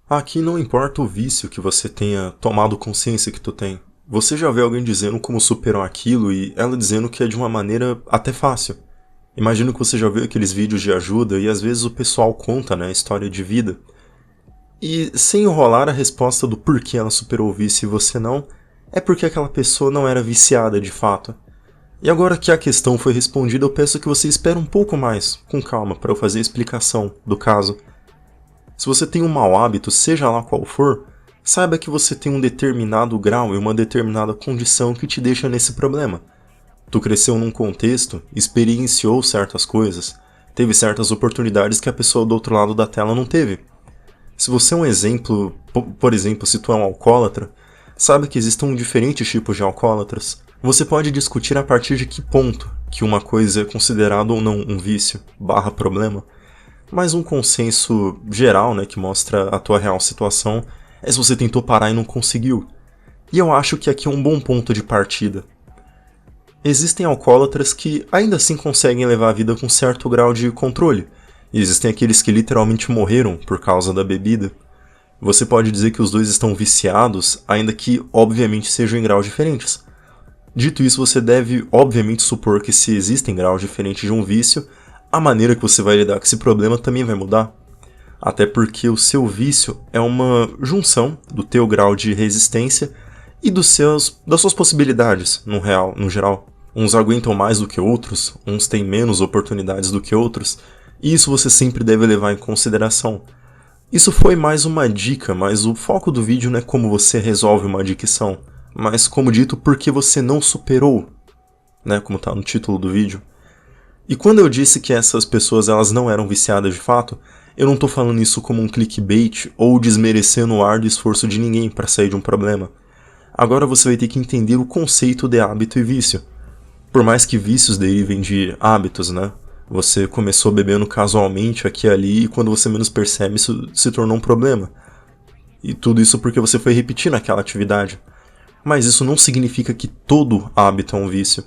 Aqui não importa o vício que você tenha tomado consciência que tu tem. Você já vê alguém dizendo como superou aquilo e ela dizendo que é de uma maneira até fácil. Imagino que você já viu aqueles vídeos de ajuda e às vezes o pessoal conta, né, a história de vida. E sem enrolar a resposta do porquê ela superou o vício e você não, é porque aquela pessoa não era viciada de fato. E agora que a questão foi respondida, eu peço que você espere um pouco mais, com calma, para eu fazer a explicação do caso. Se você tem um mau hábito, seja lá qual for, saiba que você tem um determinado grau e uma determinada condição que te deixa nesse problema. Tu cresceu num contexto, experienciou certas coisas, teve certas oportunidades que a pessoa do outro lado da tela não teve. Se você é um exemplo, por exemplo, se tu é um alcoólatra, saiba que existem diferentes tipos de alcoólatras. Você pode discutir a partir de que ponto que uma coisa é considerada ou não um vício, barra problema, mas um consenso geral, né, que mostra a tua real situação é se você tentou parar e não conseguiu. E eu acho que aqui é um bom ponto de partida. Existem alcoólatras que ainda assim conseguem levar a vida com certo grau de controle, e existem aqueles que literalmente morreram por causa da bebida. Você pode dizer que os dois estão viciados, ainda que obviamente sejam em graus diferentes. Dito isso, você deve obviamente supor que se existem graus diferentes de um vício, a maneira que você vai lidar com esse problema também vai mudar. Até porque o seu vício é uma junção do teu grau de resistência e das suas possibilidades, no geral. Uns aguentam mais do que outros, uns têm menos oportunidades do que outros, e isso você sempre deve levar em consideração. Isso foi mais uma dica, mas o foco do vídeo não é como você resolve uma adicção, mas como dito, por que você não superou, né, como está no título do vídeo. E quando eu disse que essas pessoas elas não eram viciadas de fato, eu não estou falando isso como um clickbait ou desmerecendo o árduo esforço de ninguém para sair de um problema. Agora você vai ter que entender o conceito de hábito e vício. Por mais que vícios derivem de hábitos, né? Você começou bebendo casualmente aqui e ali e quando você menos percebe isso se tornou um problema. E tudo isso porque você foi repetindo aquela atividade. Mas isso não significa que todo hábito é um vício.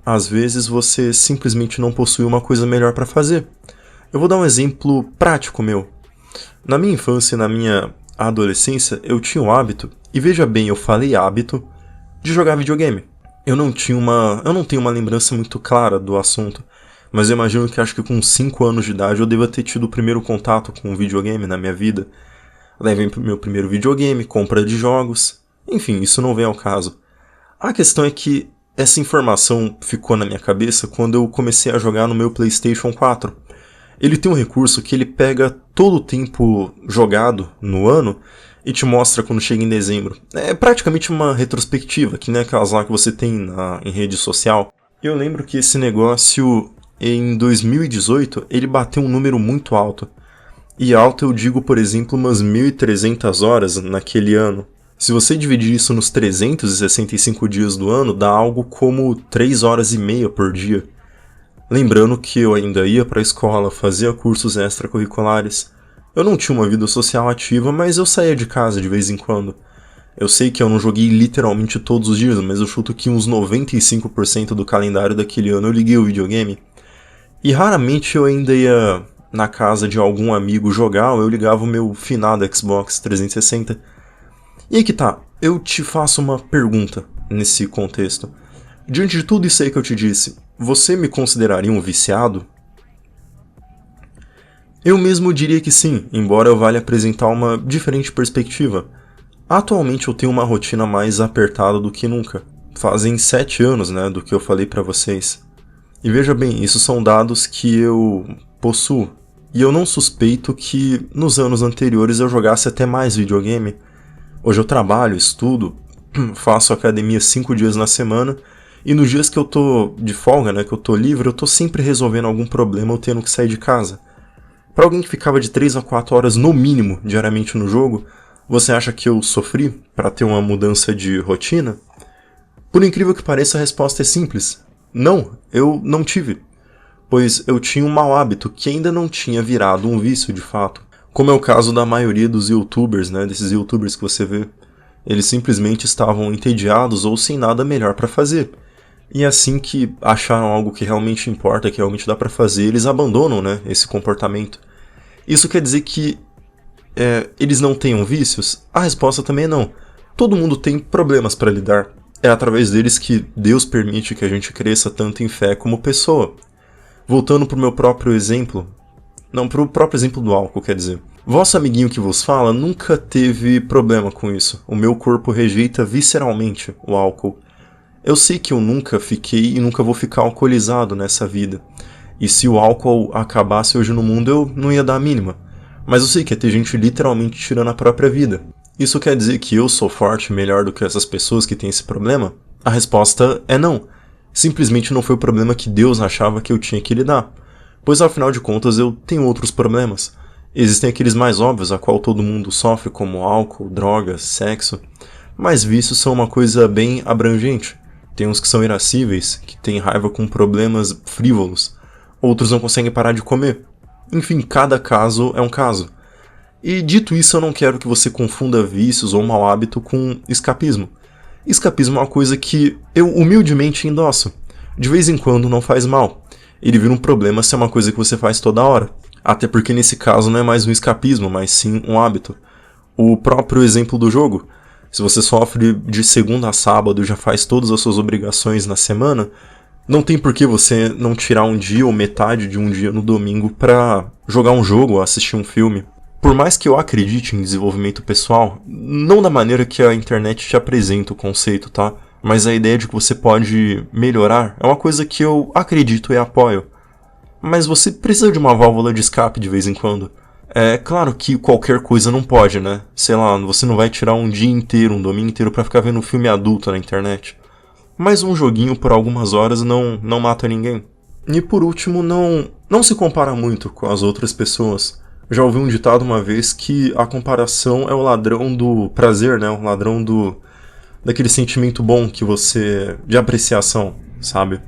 Às vezes você simplesmente não possui uma coisa melhor para fazer. Eu vou dar um exemplo prático meu. Na minha infância e na minha adolescência, eu tinha o hábito, e veja bem, eu falei hábito, de jogar videogame. Eu não tenho uma lembrança muito clara do assunto, mas eu imagino que acho que com 5 anos de idade eu devo ter tido o primeiro contato com um videogame na minha vida. Levei meu primeiro videogame, compra de jogos, enfim, isso não vem ao caso. A questão é que essa informação ficou na minha cabeça quando eu comecei a jogar no meu PlayStation 4. Ele tem um на que ele pega todo o tempo jogado no ano e te mostra quando chega em dezembro. É praticamente uma retrospectiva, que nem aquelas lá que você tem em rede social. Eu lembro que esse negócio, em 2018, ele bateu um número muito alto. E alto eu digo, por exemplo, umas 1.300 horas naquele ano. Se você dividir isso nos 365 dias do ano, dá algo como 3 horas e meia por dia. Lembrando que eu ainda ia para a escola, fazia cursos extracurriculares. Eu não tinha uma vida social ativa, mas eu saía de casa de vez em quando. Eu sei que eu não joguei literalmente todos os dias, mas eu chuto que uns 95% do calendário daquele ano eu liguei o videogame. E raramente eu ainda ia na casa de algum amigo jogar ou eu ligava o meu finado Xbox 360. E aí que tá, eu te faço uma pergunta nesse contexto. Diante de tudo isso aí que eu te disse, você me consideraria um viciado? Eu mesmo diria que sim, embora eu valha apresentar uma diferente perspectiva. Atualmente eu tenho uma rotina mais apertada do que nunca. Fazem 7 anos, né, do que eu falei pra vocês. E veja bem, isso são dados que eu possuo. E eu não suspeito que nos anos anteriores eu jogasse até mais videogame. Hoje eu trabalho, estudo, faço academia 5 dias na semana, e nos dias que eu tô de folga, né, que eu tô livre, eu tô sempre resolvendo algum problema ou tendo que sair de casa. Pra alguém que ficava de 3 a 4 horas no mínimo diariamente no jogo, você acha que eu sofri para ter uma mudança de rotina? Por incrível que pareça, a resposta é simples. Não, eu não tive. Pois eu tinha um mau hábito que ainda não tinha virado um vício de fato. Como é o caso da maioria dos youtubers, né, desses youtubers que você vê. Eles simplesmente estavam entediados ou sem nada melhor para fazer. E assim que acharam algo que realmente importa, que realmente dá pra fazer, eles abandonam, né, esse comportamento. Isso quer dizer que eles não tenham vícios? A resposta também é não. Todo mundo tem problemas para lidar. É através deles que Deus permite que a gente cresça tanto em fé como pessoa. Voltando pro meu próprio exemplo, não, pro próprio exemplo do álcool, quer dizer. Vosso amiguinho que vos fala nunca teve problema com isso. O meu corpo rejeita visceralmente o álcool. Eu sei que eu nunca fiquei e nunca vou ficar alcoolizado nessa vida. E se o álcool acabasse hoje no mundo, eu não ia dar a mínima. Mas eu sei que ia ter gente literalmente tirando a própria vida. Isso quer dizer que eu sou forte e melhor do que essas pessoas que têm esse problema? A resposta é não. Simplesmente não foi o problema que Deus achava que eu tinha que lidar. Pois afinal de contas eu tenho outros problemas. Existem aqueles mais óbvios a qual todo mundo sofre, como álcool, drogas, sexo. Mas vícios são uma coisa bem abrangente. Tem uns que são irascíveis, que têm raiva com problemas frívolos. Outros não conseguem parar de comer. Enfim, cada caso é um caso. E dito isso, eu não quero que você confunda vícios ou mau hábito com escapismo. Escapismo é uma coisa que eu humildemente endosso. De vez em quando não faz mal. Ele vira um problema se é uma coisa que você faz toda hora. Até porque nesse caso não é mais um escapismo, mas sim um hábito. O próprio exemplo do jogo. Se você sofre de segunda a sábado e já faz todas as suas obrigações na semana, não tem por que você não tirar um dia ou metade de um dia no domingo pra jogar um jogo ou assistir um filme. Por mais que eu acredite em desenvolvimento pessoal, não da maneira que a internet te apresenta o conceito, tá? Mas a ideia de que você pode melhorar é uma coisa que eu acredito e apoio. Mas você precisa de uma válvula de escape de vez em quando. É claro que qualquer coisa não pode, né? Sei lá, você não vai tirar um dia inteiro, um domingo inteiro pra ficar vendo um filme adulto na internet. Mas um joguinho por algumas horas não mata ninguém. E por último, não se compara muito com as outras pessoas. Já ouvi um ditado uma vez que a comparação é o ladrão do prazer, né? O ladrão daquele sentimento bom que você... de apreciação, sabe?